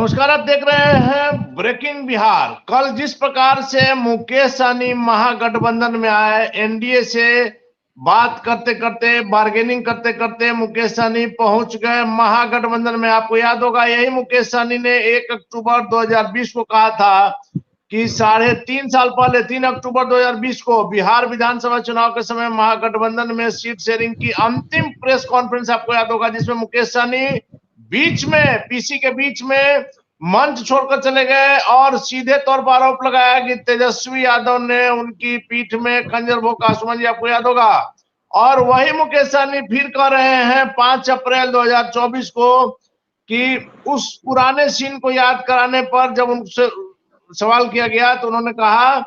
नमस्कार, आप देख रहे हैं ब्रेकिंग बिहार। कल जिस प्रकार से मुकेश सहनी महागठबंधन में आए, एनडीए से बात करते करते, बार्गेनिंग करते करते मुकेश सहनी पहुंच गए महागठबंधन में। आपको याद होगा, यही मुकेश सहनी ने 1 अक्टूबर 2020 को कहा था कि 3.5 साल पहले 3 अक्टूबर 2020 को बिहार विधानसभा चुनाव के समय महागठबंधन में सीट शेयरिंग की अंतिम प्रेस कॉन्फ्रेंस आपको याद होगा, जिसमें मुकेश सहनी बीच में, पीसी के बीच में मंच छोड़कर चले गए और सीधे तौर पर आरोप लगाया कि तेजस्वी यादव ने उनकी पीठ में खंजर भोंका। सुमन जी, आपको याद होगा। और वही मुकेश सहनी फिर कह रहे हैं 5 अप्रैल 2024 को कि उस पुराने सीन को याद कराने पर जब उनसे सवाल किया गया तो उन्होंने कहा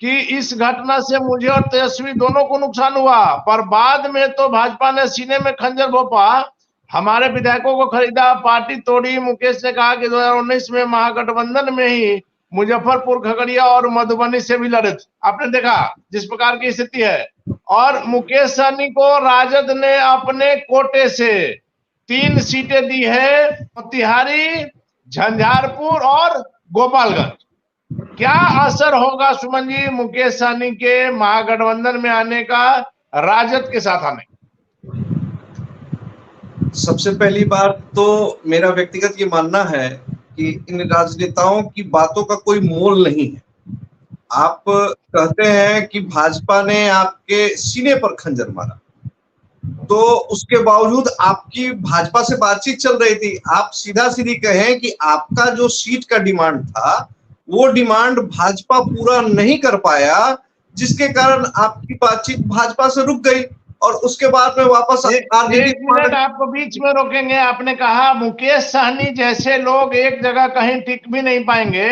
कि इस घटना से मुझे और तेजस्वी दोनों को नुकसान हुआ, पर बाद में तो भाजपा ने सीने में खंजर भोंका, हमारे विधायकों को खरीदा, पार्टी तोड़ी। मुकेश ने कहा कि 2019 में महागठबंधन में ही मुजफ्फरपुर, खगड़िया और मधुबनी से भी लड़े। आपने देखा जिस प्रकार की स्थिति है। और मुकेश सहनी को राजद ने अपने कोटे से 3 सीटें दी है, मोतिहारी, झंझारपुर और गोपालगंज। क्या असर होगा सुमन जी मुकेश सहनी के महागठबंधन में आने का, राजद के साथ आने? सबसे पहली बात तो मेरा व्यक्तिगत ये मानना है कि इन राजनेताओं की बातों का कोई मोल नहीं है। आप कहते हैं कि भाजपा ने आपके सीने पर खंजर मारा, तो उसके बावजूद आपकी भाजपा से बातचीत चल रही थी। आप सीधा सीधी कहें कि आपका जो सीट का डिमांड था वो डिमांड भाजपा पूरा नहीं कर पाया, जिसके कारण आपकी बातचीत भाजपा से रुक गई और उसके बाद में वापस आरजेडी। एक मिनट आपको बीच में रोकेंगे। आपने कहा मुकेश सहनी जैसे लोग एक जगह कहीं टिक भी नहीं पाएंगे,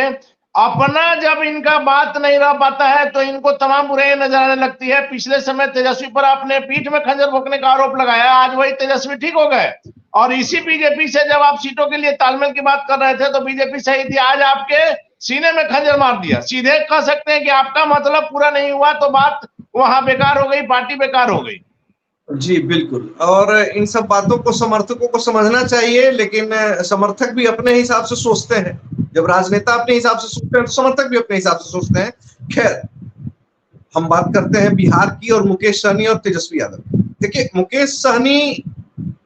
अपना जब इनका बात नहीं रह पाता है तो इनको तमाम बुराई नजर आने लगती है। पिछले समय तेजस्वी पर आपने पीठ में खंजर भोंकने का आरोप लगाया, आज वही तेजस्वी ठीक हो गए। और इसी बीजेपी से जब आप सीटों के लिए तालमेल की बात कर रहे थे तो बीजेपी सही थी, आज आपके सीने में खंजर मार दिया। सीधे कह सकते हैं कि आपका मतलब पूरा नहीं हुआ तो बात वहां बेकार हो गई, पार्टी बेकार हो गई। जी बिल्कुल, और इन सब बातों को समर्थकों को समझना चाहिए, लेकिन समर्थक भी अपने हिसाब से सोचते हैं। जब राजनेता अपने हिसाब से सोचते हैं तो समर्थक भी अपने हिसाब से सोचते हैं। खैर, हम बात करते हैं बिहार की और मुकेश सहनी और तेजस्वी यादव। देखिए, मुकेश सहनी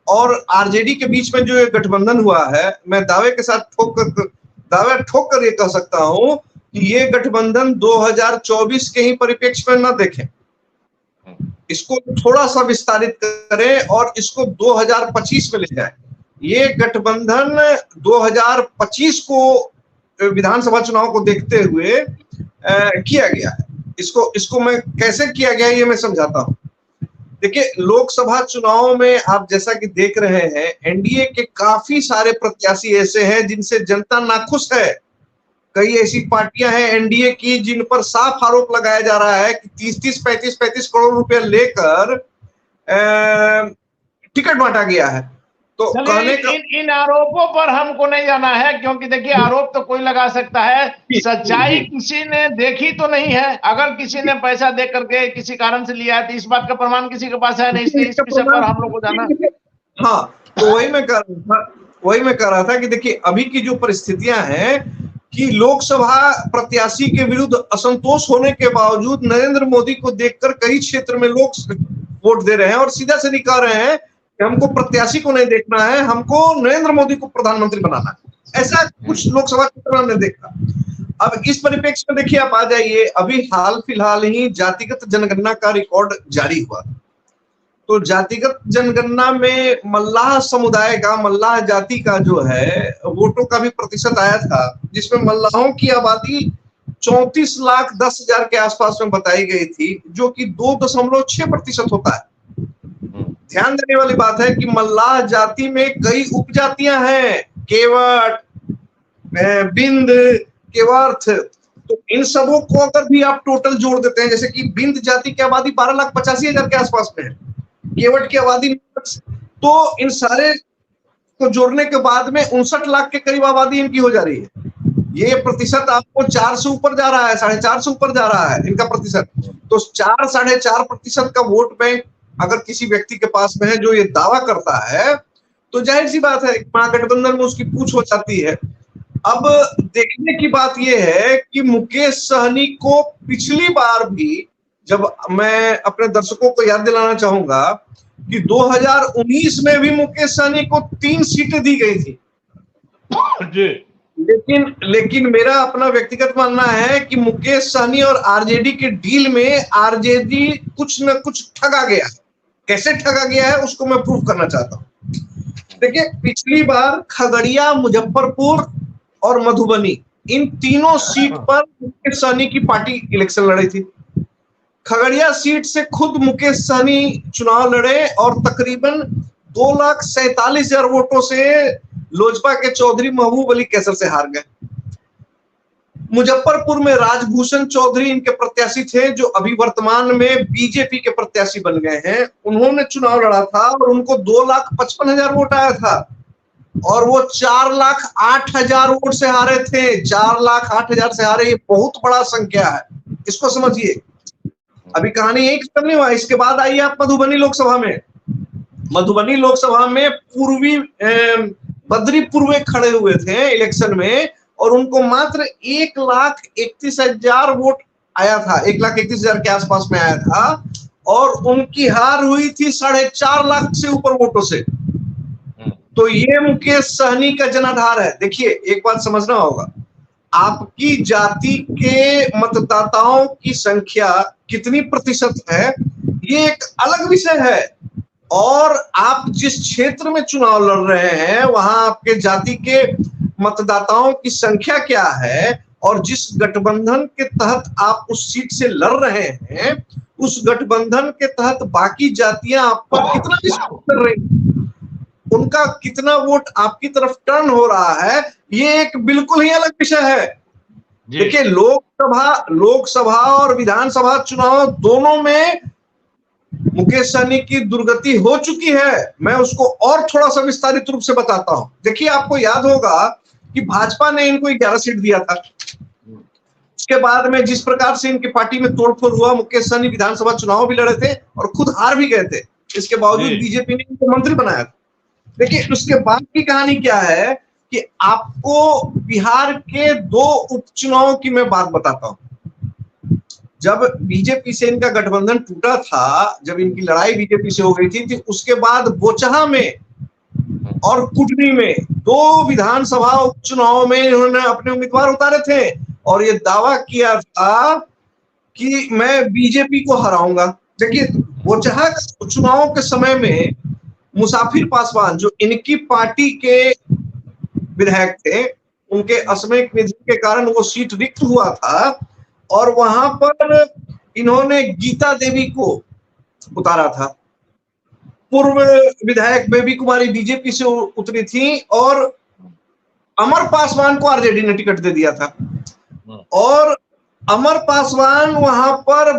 और आरजेडी के बीच में जो ये गठबंधन हुआ है, मैं दावे के साथ ठोक कर ये कह सकता हूं कि ये गठबंधन 2024 के ही परिप्रेक्ष्य में न देखें, इसको थोड़ा सा विस्तारित करें और इसको 2025 में ले जाए। ये गठबंधन 2025 को विधानसभा चुनाव को देखते हुए किया गया है। इसको मैं कैसे किया गया ये मैं समझाता हूं। देखिए, लोकसभा चुनाव में आप जैसा कि देख रहे हैं, एनडीए के काफी सारे प्रत्याशी ऐसे हैं जिनसे जनता नाखुश है। कई ऐसी पार्टियां हैं एनडीए की जिन पर साफ आरोप लगाया जा रहा है कि 30-30, 35-35 करोड़ रुपए लेकर टिकट बांटा गया है। तो कहने का इन आरोपों पर हमको नहीं जाना है, क्योंकि देखिए आरोप तो कोई लगा सकता है, सच्चाई किसी ने देखी तो नहीं है। अगर किसी ने पैसा दे करके किसी कारण से लिया है तो इस बात का प्रमाण किसी के पास है नहीं, इसलिए इस विषय पर हम लोग को जाना। हाँ, तो वही मैं कह रहा था कि देखिए, अभी की जो परिस्थितियां हैं कि लोकसभा प्रत्याशी के विरुद्ध असंतोष होने के बावजूद नरेंद्र मोदी को देखकर कई क्षेत्र में लोग वोट दे रहे हैं और सीधा सीधी कह रहे हैं कि हमको प्रत्याशी को नहीं देखना है, हमको नरेंद्र मोदी को प्रधानमंत्री बनाना है। ऐसा कुछ लोकसभा क्षेत्र में देखा। अब इस परिप्रेक्ष्य में देखिए, आप आ जाइए, अभी हाल फिलहाल ही जातिगत जनगणना का रिकॉर्ड जारी हुआ। तो जातिगत जनगणना में मल्लाह समुदाय का, मल्लाह जाति का जो है वोटों का भी प्रतिशत आया था, जिसमें मल्लाहों की आबादी 34,10,000 के आसपास में बताई गई थी, जो कि 2.6% होता है। ध्यान देने वाली बात है कि मल्लाह जाति में कई उपजातियां हैं, केवट, बिंद, केवर्थ। तो इन सबों को अगर भी आप टोटल जोड़ देते हैं, जैसे कि बिंद जाति की आबादी 12,85,000 के आसपास में है, केवट की आबादी, तो इन सारे को जोड़ने के बाद में 59 लाख के करीब आबादी इनकी हो जा रही है। ये प्रतिशत आपको 4 से ऊपर जा रहा है, 4.5 से ऊपर जा रहा है इनका प्रतिशत। तो 4-4.5% का वोट बैंक अगर किसी व्यक्ति के पास में है जो ये दावा करता है, तो जाहिर सी बात है महागठबंधन में उसकी पूछ हो जाती है। अब देखने की बात यह है कि मुकेश सहनी को पिछली बार भी, जब मैं अपने दर्शकों को याद दिलाना चाहूंगा कि 2019 में भी मुकेश सहनी को 3 सीटें दी गई थी जी। लेकिन मेरा अपना व्यक्तिगत मानना है कि मुकेश सहनी और आरजेडी के डील में आरजेडी कुछ न कुछ ठगा गया है। कैसे ठगा गया है उसको मैं प्रूव करना चाहता हूं। देखिए, पिछली बार खगड़िया, मुजफ्फरपुर और मधुबनी, इन तीनों सीट पर मुकेश सहनी की पार्टी इलेक्शन लड़ी थी। खगड़िया सीट से खुद मुकेश सहनी चुनाव लड़े और तकरीबन 2,47,000 वोटों से लोजपा के चौधरी महबूब अली कैसर से हार गए। मुजफ्फरपुर में राजभूषण चौधरी इनके प्रत्याशी थे, जो अभी वर्तमान में बीजेपी के प्रत्याशी बन गए हैं। उन्होंने चुनाव लड़ा था और उनको 2,55,000 वोट आया था और वो 4,08,000 वोट से हारे थे। 4,08,000 से हारे, ये बहुत बड़ा संख्या है, इसको समझिए। अभी कहानी यही खत्म नहीं हुआ। इसके बाद आइए आप मधुबनी लोकसभा में। मधुबनी लोकसभा में पूर्वी बद्री पूर्वे खड़े हुए थे इलेक्शन में और उनको मात्र 1,31,000 वोट आया था, 1,31,000 के आसपास में आया था और उनकी हार हुई थी 4.5 लाख से ऊपर वोटों से। तो ये मुकेश सहनी का जनाधार है। देखिए, एक बात समझना होगा, आपकी जाति के मतदाताओं की संख्या कितनी प्रतिशत है ये एक अलग विषय है, और आप जिस क्षेत्र में चुनाव लड़ रहे हैं वहां आपके जाति के मतदाताओं की संख्या क्या है और जिस गठबंधन के तहत आप उस सीट से लड़ रहे हैं उस गठबंधन के तहत बाकी जातियां आप पर कितना विश्वास कर रही हैं, उनका कितना वोट आपकी तरफ टर्न हो रहा है, ये एक बिल्कुल ही अलग विषय है। देखिए, लोकसभा और विधानसभा चुनाव दोनों में मुकेश सहनी की दुर्गति हो चुकी है। मैं उसको और थोड़ा सा विस्तारित रूप से बताता हूं। देखिए, आपको याद होगा कि भाजपा ने इनको 11 सीट दिया था। उसके बाद में जिस प्रकार से इनकी पार्टी में तोड़फोड़ हुआ, मुकेश सहनी विधानसभा चुनाव भी लड़े थे और खुद हार भी गए थे। इसके बावजूद बीजेपी ने इनको मंत्री बनाया था। देखिए, उसके बाद की कहानी क्या है कि आपको बिहार के 2 उपचुनावों की मैं बात बताता हूं। जब बीजेपी से इनका गठबंधन टूटा था, जब इनकी लड़ाई बीजेपी से हो गई थी, उसके बाद बोचहा में और कुटनी में 2 विधानसभा उपचुनावों में इन्होंने अपने उम्मीदवार उतारे थे और ये दावा किया था कि मैं बीजेपी को हराऊंगा। देखिए, बोचहा चुनावों के समय में मुसाफिर पासवान, जो इनकी पार्टी के विधायक थे, उनके असामयिक निधन के कारण वो सीट रिक्त हुआ था और वहां पर इन्होंने गीता देवी को उतारा था। पूर्व विधायक बेबी कुमारी बीजेपी से उतरी थी और अमर पासवान को आरजेडी ने टिकट दे दिया था और अमर पासवान वहां पर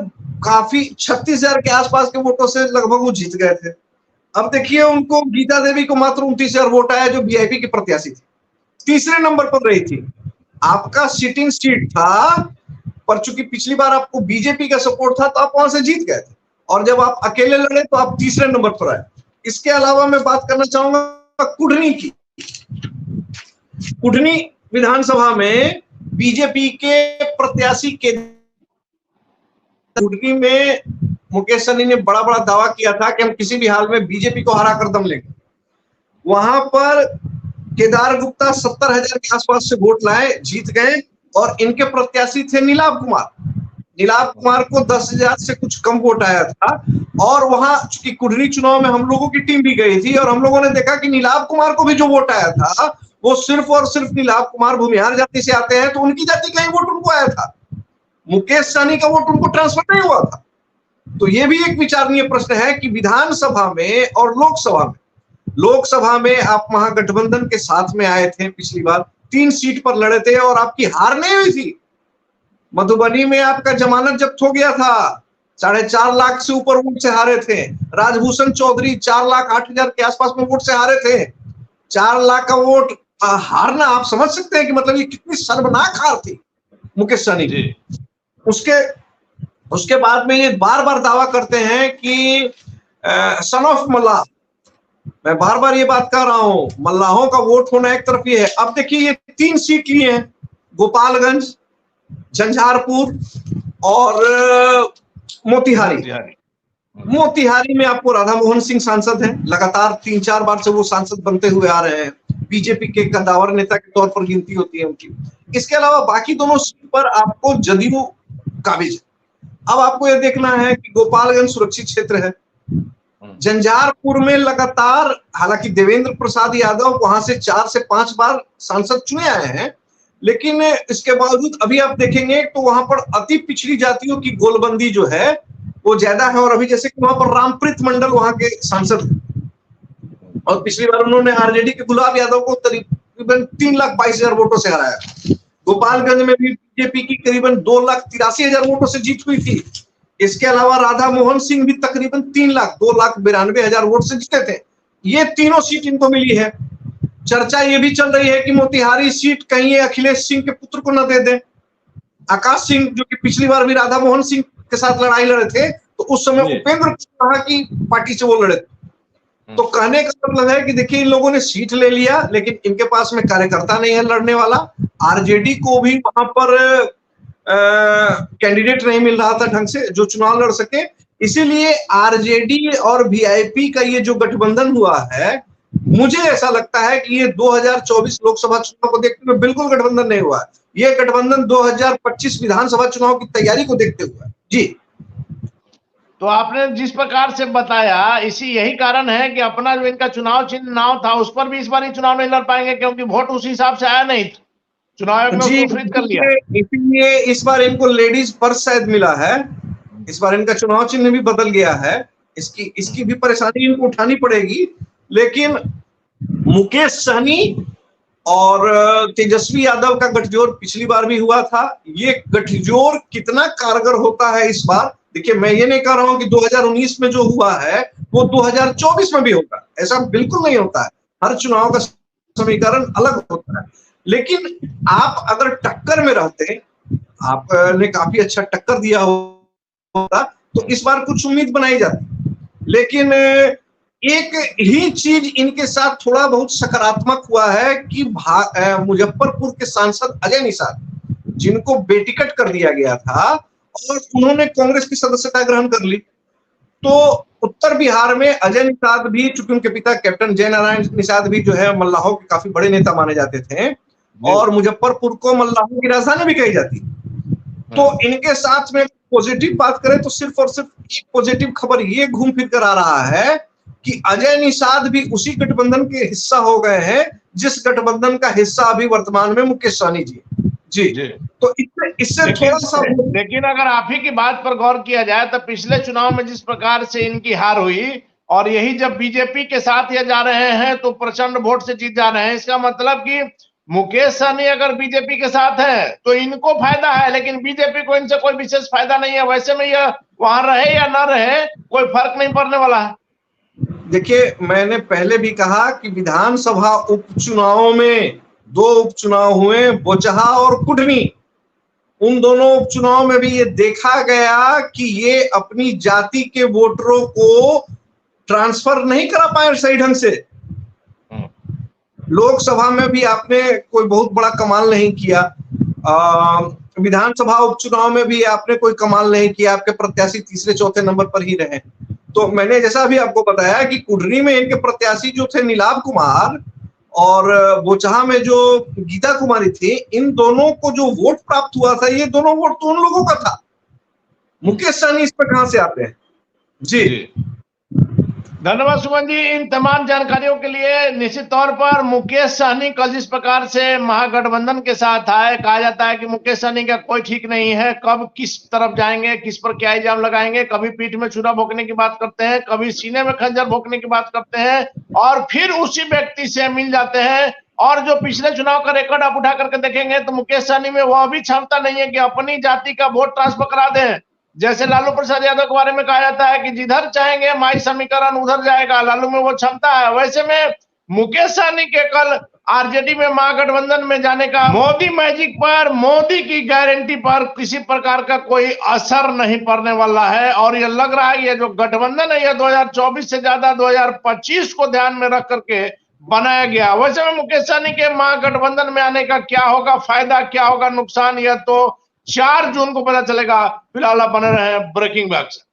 काफी 36,000 के आसपास के वोटों से लगभग वो जीत गए थे। अब देखिए, उनको गीता देवी को मात्र 29,000 वोट आया, जो वीआईपी की प्रत्याशी थी, तीसरे नंबर पर रही थी। आपका सिटिंग सीट था, पर चूंकि पिछली बार आपको बीजेपी का सपोर्ट था तो आप वहां से जीत गए थे और जब आप अकेले लड़े तो आप तीसरे नंबर पर आए। इसके अलावा मैं बात करना चाहूंगा कुढ़नी की। कुढ़नी विधानसभा में बीजेपी के प्रत्याशी के कुढ़नी में मुकेश सहनी ने बड़ा बड़ा दावा किया था कि हम किसी भी हाल में बीजेपी को हरा कर दम लेंगे। वहां पर केदार गुप्ता 70,000 के आसपास से वोट लाए, जीत गए और इनके प्रत्याशी थे नीलाभ कुमार। नीलाभ कुमार को 10,000 से कुछ कम वोट आया था और वहां चूंकि कुढ़नी चुनाव में हम लोगों की टीम भी गई थी और हम लोगों ने देखा कि नीलाभ कुमार को भी जो वोट आया था वो सिर्फ और सिर्फ नीलाभ कुमार भूमिहार जाति से आते हैं, तो उनकी जाति का ही वोट उनको आया था। मुकेश सहनी का वोट उनको ट्रांसफर नहीं हुआ था। तो ये भी एक विचारणीय प्रश्न है कि विधानसभा में और लोकसभा में आप महागठबंधन के साथ में आए थे, पिछली बार 3 सीट पर लड़े थे और आपकी हार नहीं हुई थी। मधुबनी में आपका जमानत जब्त हो गया था, 4.5 लाख से ऊपर वोट से हारे थे। राजभूषण चौधरी 4,08,000 के आसपास में वोट से हारे थे। 4 लाख का वोट हारना, आप समझ सकते हैं कि मतलब ये कितनी शर्मनाक हार थी मुकेश सहनी की। उसके बाद में ये बार बार दावा करते हैं कि सन ऑफ मल्लाह, मैं बार बार ये बात कर रहा हूं, मल्लाहों का वोट होना एक तरफ ये है। अब देखिए ये 3 सीट लिए हैं, गोपालगंज, झंझारपुर और मोतिहारी। मोतिहारी में आपको राधा मोहन सिंह सांसद हैं, लगातार 3-4 बार से वो सांसद बनते हुए आ रहे हैं, बीजेपी के कद्दावर नेता के तौर पर गिनती होती है उनकी। इसके अलावा बाकी दोनों सीट पर आपको जदयू काबिज है। अब आपको यह देखना है कि गोपालगंज सुरक्षित क्षेत्र है, झंझारपुर में लगातार, हालांकि देवेंद्र प्रसाद यादव वहां से 4 से 5 बार सांसद चुने आए हैं, लेकिन इसके बावजूद अभी आप देखेंगे तो वहां पर अति पिछड़ी जातियों की गोलबंदी जो है वो ज्यादा है। और अभी जैसे कि वहां पर रामप्रीत मंडल वहां के सांसद हैं, और पिछली बार उन्होंने आरजेडी के गुलाब यादव को करीबन 3,22,000 वोटों से हराया। गोपालगंज में भी बीजेपी की करीबन 2,83,000 वोटों से जीत हुई थी। इसके अलावा राधा मोहन सिंह भी तकरीबन 2,92,000 वोट से जीते थे। ये तीनों सीट इनको मिली है। चर्चा ये भी चल रही है कि मोतिहारी सीट कहीं ये अखिलेश सिंह के पुत्र को न दे दे। आकाश सिंह जो कि पिछली बार भी राधा मोहन सिंह के साथ लड़ाई लड़े थे, तो उस समय उपेंद्र कुशवाहा की पार्टी से वो लड़े थे। तो कहने का मतलब है कि देखिए इन लोगों ने सीट ले लिया, लेकिन इनके पास में कार्यकर्ता नहीं है लड़ने वाला। आरजेडी को भी वहां पर कैंडिडेट नहीं मिल रहा था ढंग से जो चुनाव लड़ सके, इसीलिए आरजेडी और वीआईपी का ये जो गठबंधन हुआ है, मुझे ऐसा लगता है कि ये 2024 लोकसभा चुनाव को देखते हुए बिल्कुल गठबंधन नहीं हुआ है। ये गठबंधन 2025 विधानसभा चुनाव की तैयारी को देखते हुए। जी, तो आपने जिस प्रकार से बताया, यही कारण है कि अपना जो इनका चुनाव चिन्ह नाव था उस पर भी इस बार ही चुनाव नहीं लड़ पाएंगे, क्योंकि वोट उस हिसाब से आया नहीं। चुनाव आयोग ने उसको फ्रीज कर लिया। इसीलिए इस बार इनको लेडीज पर्स शायद मिला है। इस बार इनका चुनाव चिन्ह भी बदल गया है। इसकी भी परेशानी इनको उठानी पड़ेगी। लेकिन मुकेश सहनी और तेजस्वी यादव का गठजोड़ पिछली बार भी हुआ था। ये गठजोड़ कितना कारगर होता है इस बार, देखिए मैं ये नहीं कह रहा हूं कि 2019 में जो हुआ है वो 2024 में भी होगा, ऐसा बिल्कुल नहीं होता है। हर चुनाव का समीकरण अलग होता है। लेकिन आप अगर टक्कर में रहते, आपने काफी अच्छा टक्कर दिया होता, तो इस बार कुछ उम्मीद बनाई जाती। लेकिन एक ही चीज इनके साथ थोड़ा बहुत सकारात्मक हुआ है कि मुजफ्फरपुर के सांसद अजय निषाद, जिनको बेटिकट कर दिया गया था और उन्होंने कांग्रेस की सदस्यता ग्रहण कर ली, तो उत्तर बिहार में अजय निषाद भी, चूंकि उनके पिता कैप्टन जयनारायण निषाद भी जो है मल्लाहों के काफी बड़े नेता माने जाते थे, और मुजफ्फरपुर को मल्लाहों की राजधानी भी कही जाती। तो इनके साथ में पॉजिटिव बात करें तो सिर्फ और सिर्फ एक पॉजिटिव खबर ये घूम फिर कर आ रहा है कि अजय निषाद भी उसी गठबंधन के हिस्सा हो गए हैं जिस गठबंधन का हिस्सा अभी वर्तमान में मुकेश सहनी जी। जी, तो इससे थोड़ा सा, लेकिन अगर आप ही की बात पर गौर किया जाए तो पिछले चुनाव में जिस प्रकार से इनकी हार हुई, और यही जब बीजेपी के साथ ये जा रहे हैं तो प्रचंड वोट से जीत जा रहे हैं, इसका मतलब कि मुकेश सहनी अगर बीजेपी के साथ है तो इनको फायदा है, लेकिन बीजेपी को इनसे कोई विशेष फायदा नहीं है। वैसे में यह वहां रहे या ना रहे कोई फर्क नहीं पड़ने वाला है। देखिए मैंने पहले भी कहा कि विधानसभा उपचुनावों में 2 उपचुनाव हुए, बोचहा और कुढ़नी। उन दोनों उपचुनाव में भी ये देखा गया कि ये अपनी जाति के वोटरों को ट्रांसफर नहीं करा पाए सही ढंग से। लोकसभा में भी आपने कोई बहुत बड़ा कमाल नहीं किया, विधानसभा उपचुनाव में भी आपने कोई कमाल नहीं किया, आपके प्रत्याशी तीसरे चौथे नंबर पर ही रहे। तो मैंने जैसा भी आपको बताया कि कुढ़नी में इनके प्रत्याशी जो थे नीलाभ कुमार, और बोचहा में जो गीता कुमारी थी, इन दोनों को जो वोट प्राप्त हुआ था, ये दोनों वोट तो उन लोगों का था। मुकेश सहनी इस पर कहां से आते हैं? जी, धन्यवाद सुमन जी इन तमाम जानकारियों के लिए। निश्चित तौर पर मुकेश सहनी कल जिस प्रकार से महागठबंधन के साथ आए, कहा जाता है कि मुकेश सहनी का कोई ठीक नहीं है, कब किस तरफ जाएंगे, किस पर क्या इल्जाम लगाएंगे। कभी पीठ में छुरा भोंकने की बात करते हैं, कभी सीने में खंजर भोंकने की बात करते हैं, और फिर उसी व्यक्ति से मिल जाते हैं। और जो पिछले चुनाव का रिकॉर्ड आप उठा करके देखेंगे तो मुकेश सहनी में वह भी क्षमता नहीं है कि अपनी जाति का वोट ट्रांसफर करा दें। जैसे लालू प्रसाद यादव के बारे में कहा जाता है कि जिधर चाहेंगे माई समीकरण उधर जाएगा, लालू में वो क्षमता है। वैसे में मुकेश सहनी के कल आरजेडी में महागठबंधन में जाने का मोदी मैजिक पर, मोदी की गारंटी पर किसी प्रकार का कोई असर नहीं पड़ने वाला है। और ये लग रहा है ये जो गठबंधन है, ये 2024 से ज्यादा 2025 को ध्यान में रख करके बनाया गया। वैसे में मुकेश सहनी के महागठबंधन में आने का क्या होगा फायदा, क्या होगा नुकसान, यह तो 4 जून को पता चलेगा। फिलहाल आप बने रहे ब्रेकिंग बैग से।